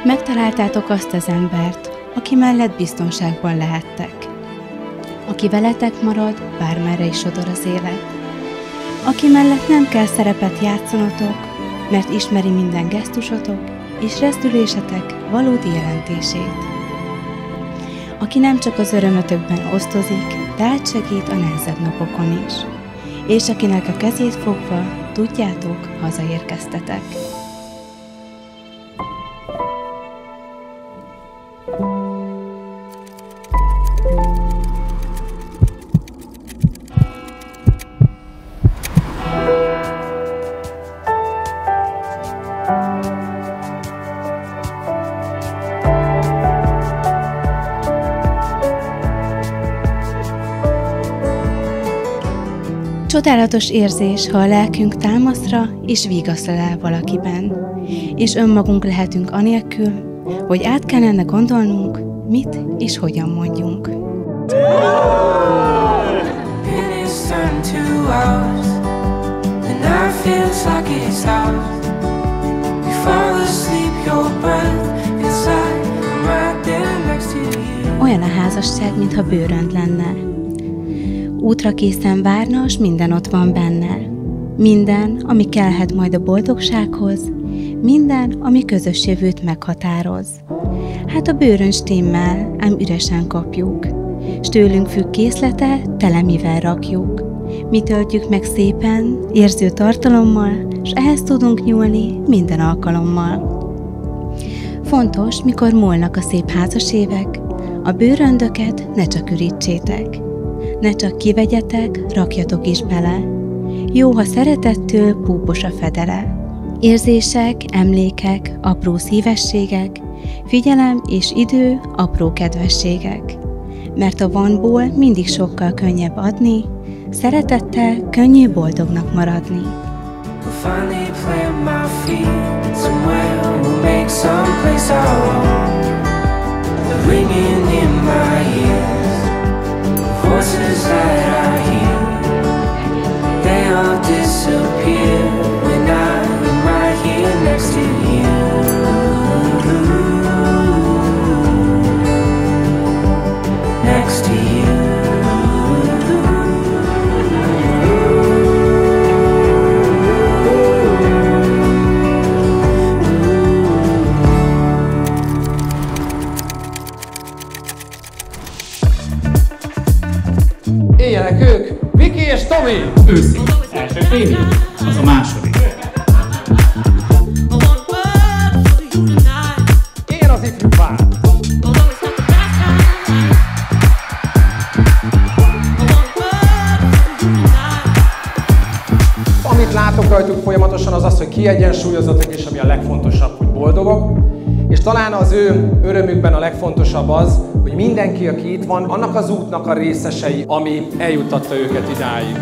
Megtaláltátok azt az embert, aki mellett biztonságban lehettek. Aki veletek marad, bármerre is sodor az élet. Aki mellett nem kell szerepet játszanotok, mert ismeri minden gesztusotok és rezdülésetek valódi jelentését. Aki nem csak az örömötökben osztozik, de átsegít a nehezebb napokon is. És akinek a kezét fogva, tudjátok, hazaérkeztetek. Csodálatos érzés, ha a lelkünk támaszra és vigasztal el valakiben, és önmagunk lehetünk anélkül, hogy át kellene gondolnunk, mit és hogyan mondjunk. Olyan a házasság, mintha bőrönd lenne. Útra készen várna, s minden ott van benne. Minden, ami kellhet majd a boldogsághoz, minden, ami közös jövőt meghatároz. Hát a bőrön stimmel, ám üresen kapjuk, s tőlünk függ készlete, tele mivel rakjuk. Mi töltjük meg szépen, érző tartalommal, s ehhez tudunk nyúlni minden alkalommal. Fontos, mikor múlnak a szép házas évek, a bőröndöket ne csak ürítsétek. Ne csak kivegyetek, rakjatok is bele. Jó, ha szeretettől púpos a fedele. Érzések, emlékek, apró szívességek, figyelem és idő, apró kedvességek. Mert a vanból mindig sokkal könnyebb adni, szeretettel könnyű boldognak maradni. Voices that I hear, they all disappear when I'm right here next to you. Next to you. Éljenek ők, Viki és Tomi! Őszi, első félig, az a második. Én az ifjú pár! Amit látok rajtuk folyamatosan az az, hogy kiegyensúlyozottak, és ami a legfontosabb, hogy boldogok. És talán az ő örömükben a legfontosabb az, hogy mindenki, aki itt van, annak az útnak a részesei, ami eljuttatta őket idáig.